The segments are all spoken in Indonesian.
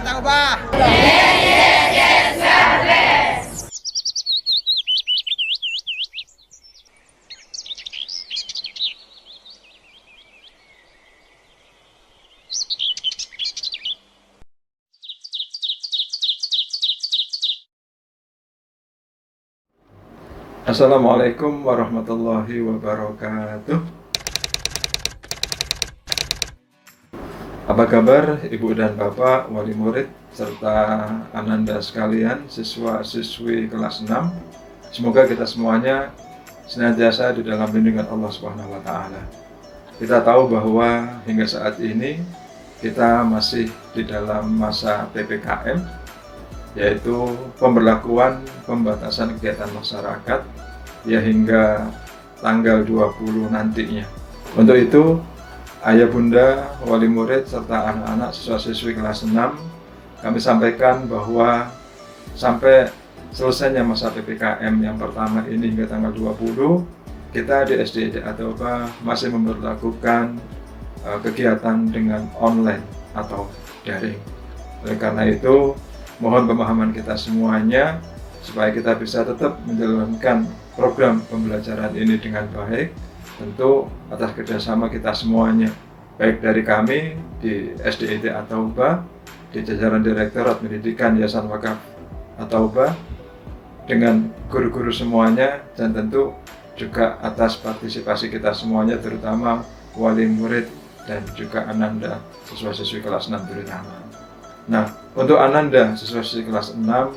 Taubah. Assalamualaikum warahmatullahi wabarakatuh. Apa kabar Ibu dan Bapak, wali murid, serta ananda sekalian, siswa-siswi kelas 6. Semoga kita semuanya senantiasa di dalam lindungan Allah Subhanahu wa Ta'ala. Kita tahu bahwa hingga saat ini kita masih di dalam masa PPKM, yaitu pemberlakuan pembatasan kegiatan masyarakat ya hingga tanggal 20 nantinya. Untuk itu, ayah bunda, wali murid, serta anak-anak siswa-siswi kelas 6, kami sampaikan bahwa sampai selesainya masa PPKM yang pertama ini hingga tanggal 20, kita di SDIT Taubah masih memperlakukan kegiatan dengan online atau daring. Oleh karena itu, mohon pemahaman kita semuanya supaya kita bisa tetap menjalankan program pembelajaran ini dengan baik, tentu atas kerjasama kita semuanya, baik dari kami di SDIT Taubah, di jajaran Direktorat Pendidikan Yayasan Wakaf Taubah, dengan guru-guru semuanya, dan tentu juga atas partisipasi kita semuanya, terutama wali murid dan juga ananda siswa-siswi kelas 6 terutama. Nah, untuk ananda siswa-siswi kelas 6,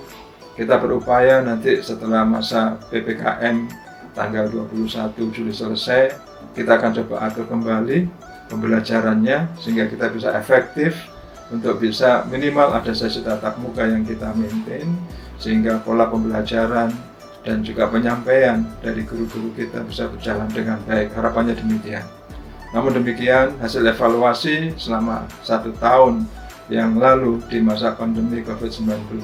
kita berupaya nanti setelah masa PPKM tanggal 21 Juli selesai, kita akan coba atur kembali pembelajarannya sehingga kita bisa efektif untuk bisa minimal ada sesi tatap muka yang kita maintain, sehingga pola pembelajaran dan juga penyampaian dari guru-guru kita bisa berjalan dengan baik. Harapannya demikian. Namun demikian, hasil evaluasi selama 1 tahun yang lalu di masa pandemi COVID-19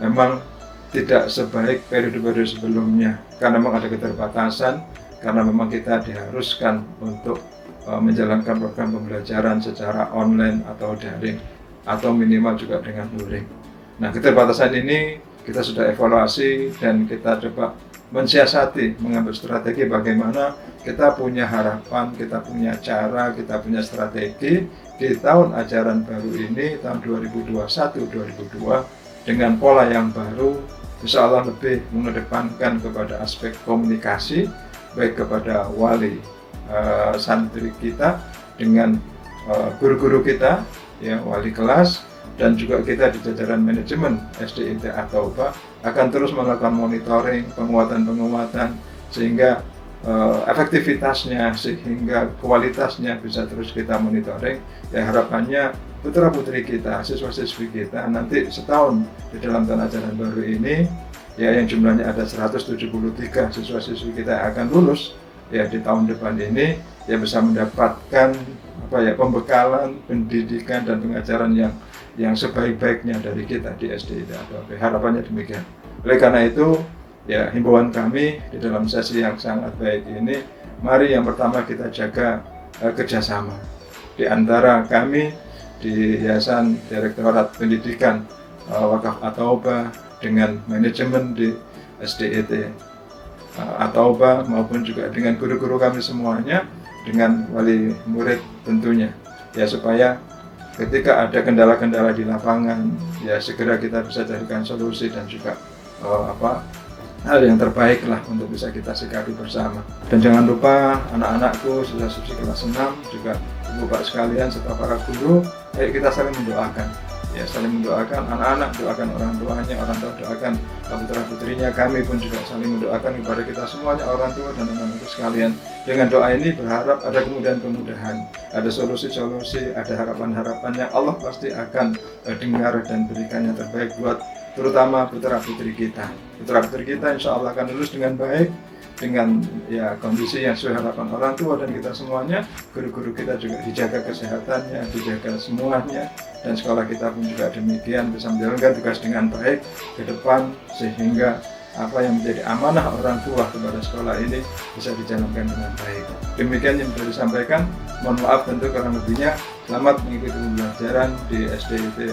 memang tidak sebaik periode-periode sebelumnya, karena memang ada keterbatasan, karena memang kita diharuskan untuk menjalankan program pembelajaran secara online atau daring, atau minimal juga dengan luring. Nah, keterbatasan ini kita sudah evaluasi dan kita coba mensiasati, mengambil strategi bagaimana kita punya harapan, kita punya cara, kita punya strategi di tahun ajaran baru ini, tahun 2021-2022, dengan pola yang baru, insya Allah lebih mengedepankan kepada aspek komunikasi, baik kepada wali santri kita dengan guru-guru kita, ya, wali kelas, dan juga kita di jajaran manajemen SDIT Taubah akan terus melakukan monitoring, penguatan, sehingga efektivitasnya, sehingga kualitasnya bisa terus kita monitoring. Ya, harapannya putra-putri kita, siswa-siswi kita nanti setahun di dalam tahun ajaran baru ini, ya, yang jumlahnya ada 173 siswa-siswi kita yang akan lulus ya di tahun depan ini, ya, bisa mendapatkan pembekalan pendidikan dan pengajaran yang sebaik-baiknya dari kita di SDIT Taubah. Harapannya demikian. Oleh karena itu, ya, himbauan kami di dalam sesi yang sangat baik ini, mari yang pertama kita jaga kerjasama di antara kami di Yayasan Direktorat Pendidikan Wakaf Taubah dengan manajemen di SDIT Taubah maupun juga dengan guru-guru kami semuanya, dengan wali murid tentunya, ya, supaya ketika ada kendala-kendala di lapangan, ya, segera kita bisa carikan solusi dan juga hal yang terbaik lah untuk bisa kita sikapi bersama. Dan jangan lupa anak-anakku, siswa-siswi kelas 6, juga ibu bapak sekalian serta para guru, ayo kita saling mendoakan. Ya, saling mendoakan anak-anak, doakan orang tuanya, orang tua doakan putra-putrinya, kami pun juga saling mendoakan kepada kita semuanya, orang tua dan anak-anak sekalian. Dengan doa ini berharap ada kemudahan-kemudahan, ada solusi-solusi, ada harapan-harapan yang Allah pasti akan dengar dan berikan yang terbaik buat terutama putra-putri kita. Putra-putri kita insya Allah akan lulus dengan baik, dengan, ya, kondisi yang sesuai harapan orang tua dan kita semuanya. Guru-guru kita juga dijaga kesehatannya, dijaga semuanya, dan sekolah kita pun juga demikian, bisa menjalankan tugas dengan baik ke depan, sehingga apa yang menjadi amanah orang tua kepada sekolah ini bisa dijalankan dengan baik. Demikian yang bisa disampaikan. Mohon maaf tentu kurang lebihnya. Selamat mengikuti pembelajaran di SDIT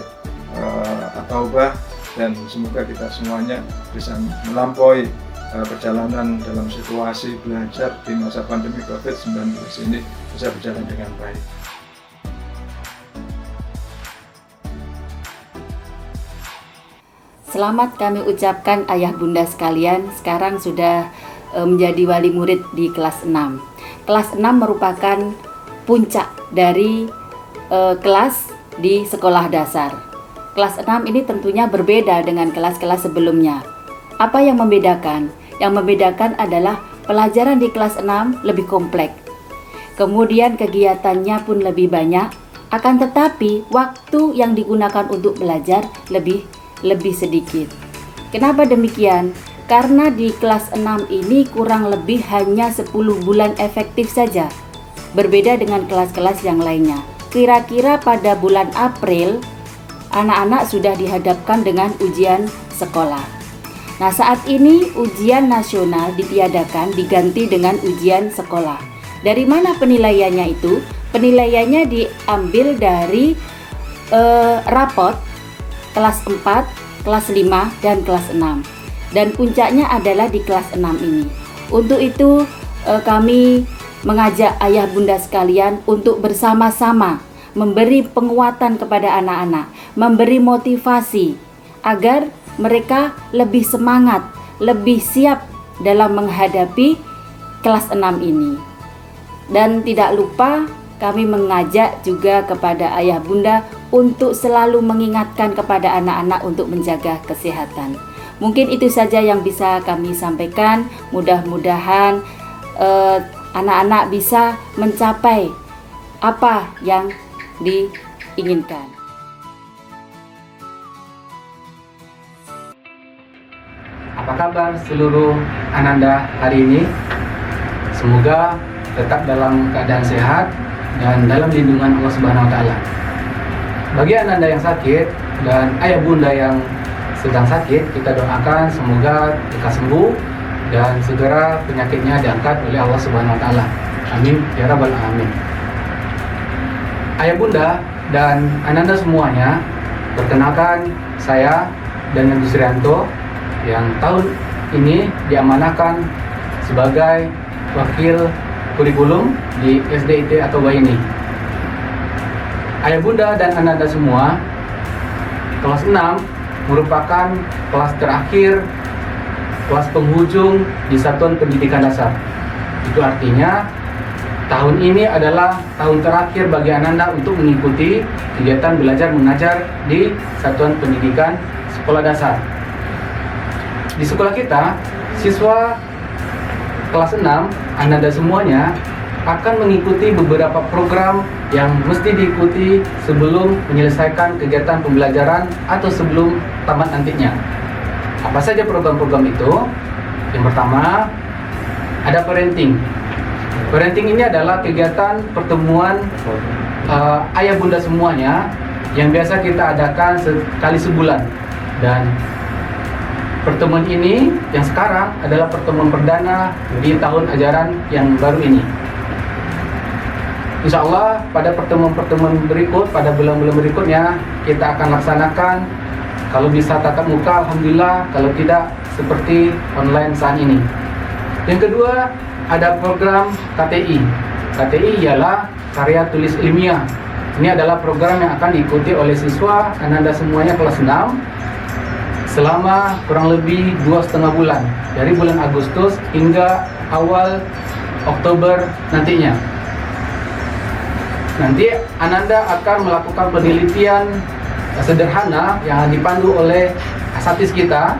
At-Taubah, dan semoga kita semuanya bisa melampaui perjalanan dalam situasi belajar di masa pandemi COVID-19 ini bisa berjalan dengan baik. Selamat kami ucapkan ayah bunda sekalian, sekarang sudah menjadi wali murid di kelas 6. Kelas 6 merupakan puncak dari kelas di sekolah dasar. Kelas 6 ini tentunya berbeda dengan kelas-kelas sebelumnya. Apa yang membedakan? Yang membedakan adalah pelajaran di kelas 6 lebih kompleks. Kemudian kegiatannya pun lebih banyak, akan tetapi waktu yang digunakan untuk belajar lebih sedikit. Kenapa demikian? Karena di kelas 6 ini kurang lebih hanya 10 bulan efektif saja. Berbeda dengan kelas-kelas yang lainnya. Kira-kira pada bulan April, anak-anak sudah dihadapkan dengan ujian sekolah. Nah, saat ini ujian nasional ditiadakan diganti dengan ujian sekolah. Dari mana penilaiannya itu? Penilaiannya diambil dari rapot kelas 4, kelas 5, dan kelas 6. Dan puncaknya adalah di kelas 6 ini. Untuk itu kami mengajak ayah bunda sekalian untuk bersama-sama memberi penguatan kepada anak-anak, memberi motivasi agar mereka lebih semangat, lebih siap dalam menghadapi kelas 6 ini. Dan tidak lupa kami mengajak juga kepada ayah bunda untuk selalu mengingatkan kepada anak-anak untuk menjaga kesehatan. Mungkin itu saja yang bisa kami sampaikan. Mudah-mudahan anak-anak bisa mencapai apa yang diinginkan. Apa kabar seluruh Ananda hari ini? Semoga tetap dalam keadaan sehat dan dalam lindungan Allah Subhanahu wa taala. Bagi Ananda yang sakit dan ayah bunda yang sedang sakit, kita doakan semoga lekas sembuh dan segera penyakitnya diangkat oleh Allah Subhanahu wa taala. Amin ya rabbal alamin. Ayah bunda dan Ananda semuanya, perkenalkan saya Daniel Gusrianto yang tahun ini diamanahkan sebagai wakil kurikulum di SDIT At-Taubah ini. Ayah bunda dan Ananda semua, kelas 6 merupakan kelas terakhir, kelas penghujung di satuan pendidikan dasar. Itu artinya tahun ini adalah tahun terakhir bagi Ananda untuk mengikuti kegiatan belajar mengajar di satuan pendidikan sekolah dasar. Di sekolah kita, siswa kelas 6, Ananda semuanya akan mengikuti beberapa program yang mesti diikuti sebelum menyelesaikan kegiatan pembelajaran atau sebelum tamat nantinya. Apa saja program-program itu? Yang pertama, ada parenting. Parenting ini adalah kegiatan pertemuan ayah bunda semuanya yang biasa kita adakan sekali sebulan. Dan pertemuan ini yang sekarang adalah pertemuan perdana di tahun ajaran yang baru ini. Insya Allah pada pertemuan-pertemuan berikut, pada bulan-bulan berikutnya kita akan laksanakan, kalau bisa tatap muka alhamdulillah, kalau tidak seperti online saat ini. Yang kedua, ada program KTI. KTI ialah karya tulis ilmiah. Ini adalah program yang akan diikuti oleh siswa Ananda semuanya kelas 6 selama kurang lebih 2,5 bulan, dari bulan Agustus hingga awal Oktober nantinya. Nanti Ananda akan melakukan penelitian sederhana yang dipandu oleh asatidz kita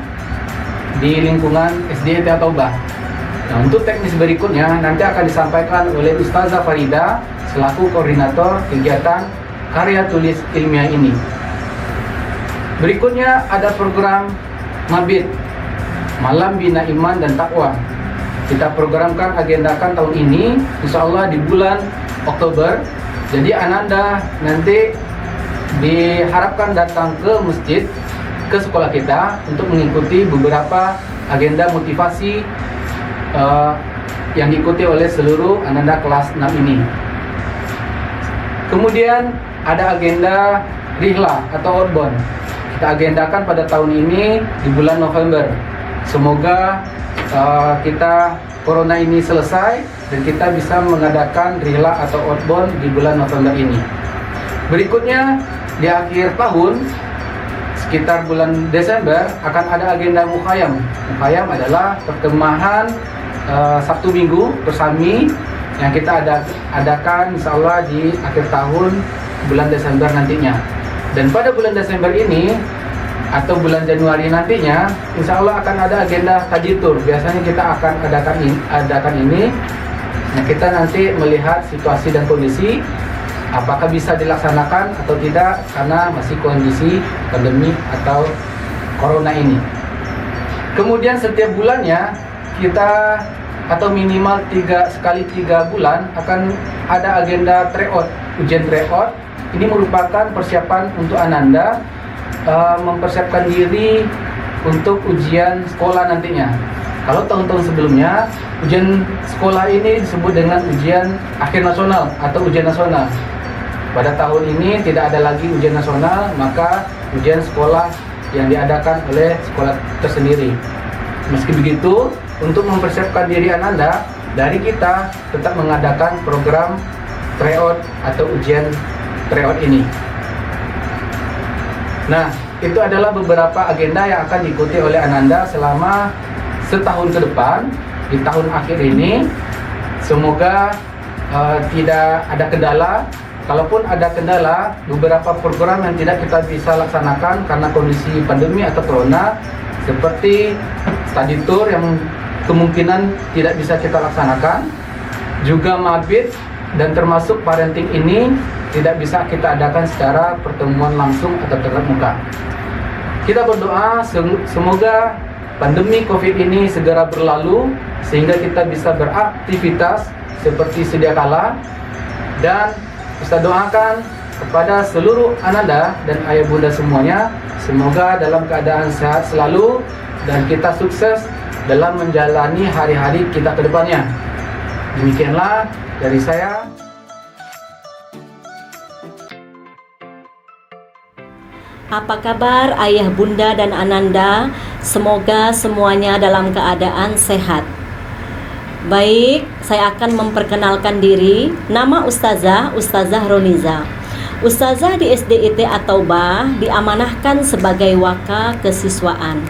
di lingkungan SDIT At-Taubah. Nah, untuk teknis berikutnya nanti akan disampaikan oleh Ustazah Farida selaku koordinator kegiatan karya tulis ilmiah ini. Berikutnya ada program Mabit, Malam Bina Iman dan Takwa. Kita programkan, agendakan tahun ini, insya Allah di bulan Oktober. Jadi Ananda nanti diharapkan datang ke masjid, ke sekolah kita untuk mengikuti beberapa agenda motivasi yang diikuti oleh seluruh Ananda kelas 6 ini. Kemudian ada agenda rihla atau outbound. kita agendakan pada tahun ini di bulan November. Semoga kita corona ini selesai dan kita bisa mengadakan rihla atau outbound di bulan November ini. Berikutnya di akhir tahun sekitar bulan Desember akan ada agenda Mukhayam. Mukhayam adalah perkemahan Sabtu Minggu bersami yang kita adakan insya Allah di akhir tahun bulan Desember nantinya. Dan pada bulan Desember ini atau bulan Januari nantinya insya Allah akan ada agenda Haji Tour. Biasanya kita akan adakan ini. Nah, kita nanti melihat situasi dan kondisi apakah bisa dilaksanakan atau tidak karena masih kondisi pandemi atau corona ini. Kemudian setiap bulannya kita atau minimal 3 kali 3 bulan akan ada agenda tryout, ujian tryout. Ini merupakan persiapan untuk Ananda mempersiapkan diri untuk ujian sekolah nantinya. Kalau tahun-tahun sebelumnya ujian sekolah ini disebut dengan ujian akhir nasional atau ujian nasional. Pada tahun ini tidak ada lagi ujian nasional, maka ujian sekolah yang diadakan oleh sekolah tersendiri. Meski begitu, untuk mempersiapkan diri Ananda, dari kita tetap mengadakan program tryout atau ujian tryout ini. Nah, itu adalah beberapa agenda yang akan diikuti oleh Ananda selama setahun ke depan. Di tahun akhir ini, semoga tidak ada kendala. Kalaupun ada kendala, beberapa program yang tidak kita bisa laksanakan karena kondisi pandemi atau corona, seperti study tour yang kemungkinan tidak bisa kita laksanakan, juga mabit dan termasuk parenting ini tidak bisa kita adakan secara pertemuan langsung atau tatap muka. Kita berdoa semoga pandemi COVID ini segera berlalu sehingga kita bisa beraktivitas seperti sedia kala, dan kita doakan kepada seluruh Ananda dan ayah bunda semuanya, semoga dalam keadaan sehat selalu dan kita sukses dalam menjalani hari-hari kita ke depannya. Demikianlah dari saya. Apa kabar ayah bunda dan Ananda? Semoga semuanya dalam keadaan sehat. Baik, saya akan memperkenalkan diri. Nama Ustazah Roniza. Ustazah di SDIT At-Taubah diamanahkan sebagai waka kesiswaan.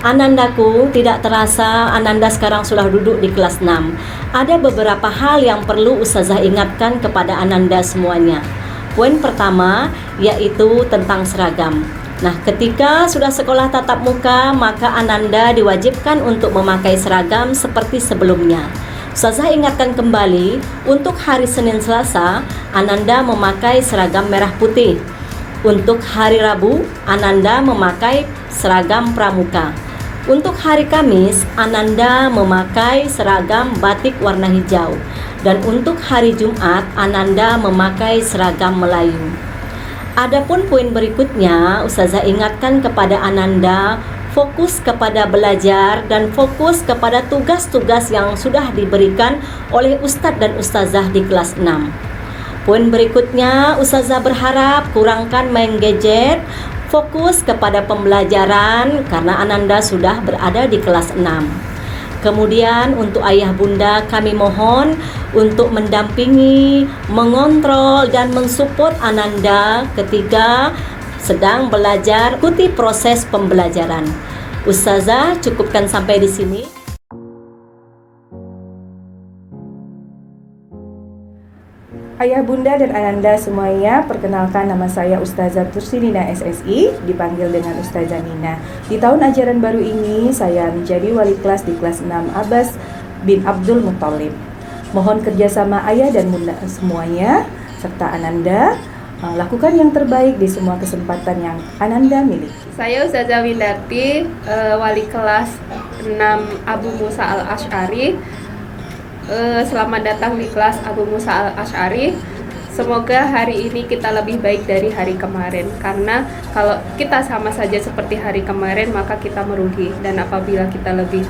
Anandaku, tidak terasa Ananda sekarang sudah duduk di kelas 6. Ada beberapa hal yang perlu Ustazah ingatkan kepada Ananda semuanya. Poin pertama yaitu tentang seragam. Nah, ketika sudah sekolah tatap muka, maka Ananda diwajibkan untuk memakai seragam seperti sebelumnya. Ustazah ingatkan kembali, untuk hari Senin Selasa, Ananda memakai seragam merah putih. Untuk hari Rabu, Ananda memakai seragam pramuka. Untuk hari Kamis, Ananda memakai seragam batik warna hijau. Dan untuk hari Jumat, Ananda memakai seragam Melayu. Adapun poin berikutnya, Ustazah ingatkan kepada Ananda fokus kepada belajar dan fokus kepada tugas-tugas yang sudah diberikan oleh Ustadz dan Ustazah di kelas 6. Poin berikutnya, Ustazah berharap kurangkan main gadget, fokus kepada pembelajaran karena Ananda sudah berada di kelas 6. Kemudian untuk ayah bunda kami mohon untuk mendampingi, mengontrol dan mensupport Ananda ketika sedang belajar, ikuti proses pembelajaran. Ustazah cukupkan sampai di sini. Ayah bunda dan Ananda semuanya, perkenalkan nama saya Ustazah Tursinina SSI, dipanggil dengan Ustazah Nina. Di tahun ajaran baru ini saya menjadi wali kelas di kelas 6 Abbas bin Abdul Muttalib. Mohon kerjasama ayah dan bunda semuanya serta Ananda lakukan yang terbaik di semua kesempatan yang Ananda miliki. Saya Ustazah Windarti, wali kelas 6 Abu Musa Al-Asy'ari. Selamat datang di kelas Abu Musa Al-Asy'ari. Semoga hari ini kita lebih baik dari hari kemarin, karena kalau kita sama saja seperti hari kemarin maka kita merugi, dan apabila kita lebih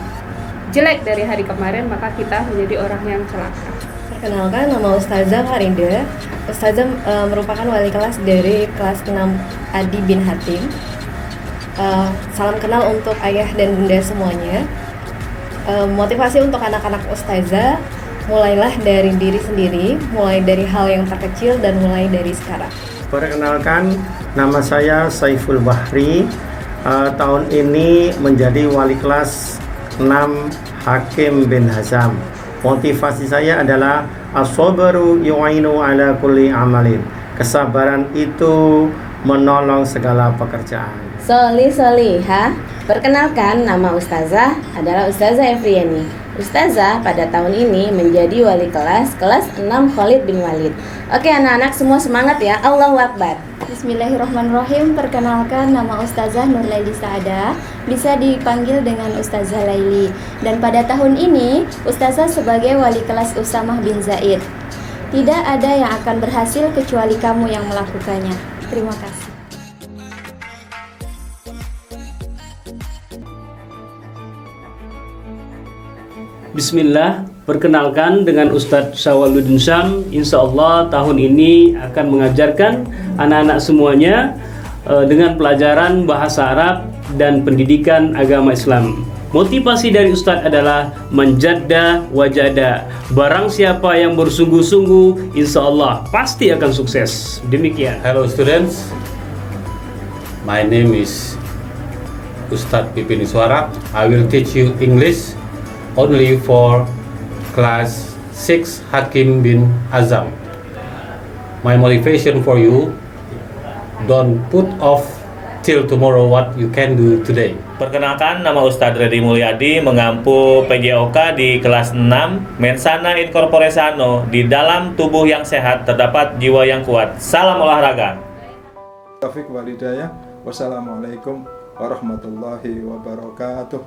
jelek dari hari kemarin maka kita menjadi orang yang celaka. Perkenalkan, nama Ustazah Farida. Ustazah merupakan wali kelas dari kelas 6 Adi bin Hatim. Salam kenal untuk ayah dan bunda semuanya. Motivasi untuk anak-anak ustazah, mulailah dari diri sendiri, mulai dari hal yang terkecil dan mulai dari sekarang. Perkenalkan, nama saya Saiful Bahri. Tahun ini menjadi wali kelas 6 Hakim bin Hazam. Motivasi saya adalah as-sabru yu'inu ala kulli amalin. Kesabaran itu menolong segala pekerjaan. Solihah. Perkenalkan, nama Ustazah adalah Ustazah Efriani. Ustazah pada tahun ini menjadi wali kelas 6 Khalid bin Walid. Oke anak-anak semua semangat ya, Allahu Akbar. Bismillahirrahmanirrahim. Perkenalkan, nama Ustazah Nurlaili Saada, bisa dipanggil dengan Ustazah Laili. Dan pada tahun ini, Ustazah sebagai wali kelas Usamah bin Zaid. Tidak ada yang akan berhasil kecuali kamu yang melakukannya. Terima kasih. Bismillah, perkenalkan dengan Ustadz Syawaludin Syam. Insya Allah tahun ini akan mengajarkan anak-anak semuanya dengan pelajaran bahasa Arab dan pendidikan agama Islam. Motivasi dari Ustadz adalah menjadda wajada. Barang siapa yang bersungguh-sungguh, insya Allah pasti akan sukses. Demikian. Hello students, my name is Ustadz Pipin Iswara. I will teach you English only for class 6 Hakim bin Azam. My motivation for you, don't put off till tomorrow what you can do today. Perkenalkan, nama Ustadz Reddy Mulyadi, mengampu PJOK di kelas 6. Mensana in corpore sano, di dalam tubuh yang sehat terdapat jiwa yang kuat. Salam olahraga. Taufik walidayah. Wassalamualaikum warahmatullahi wabarakatuh.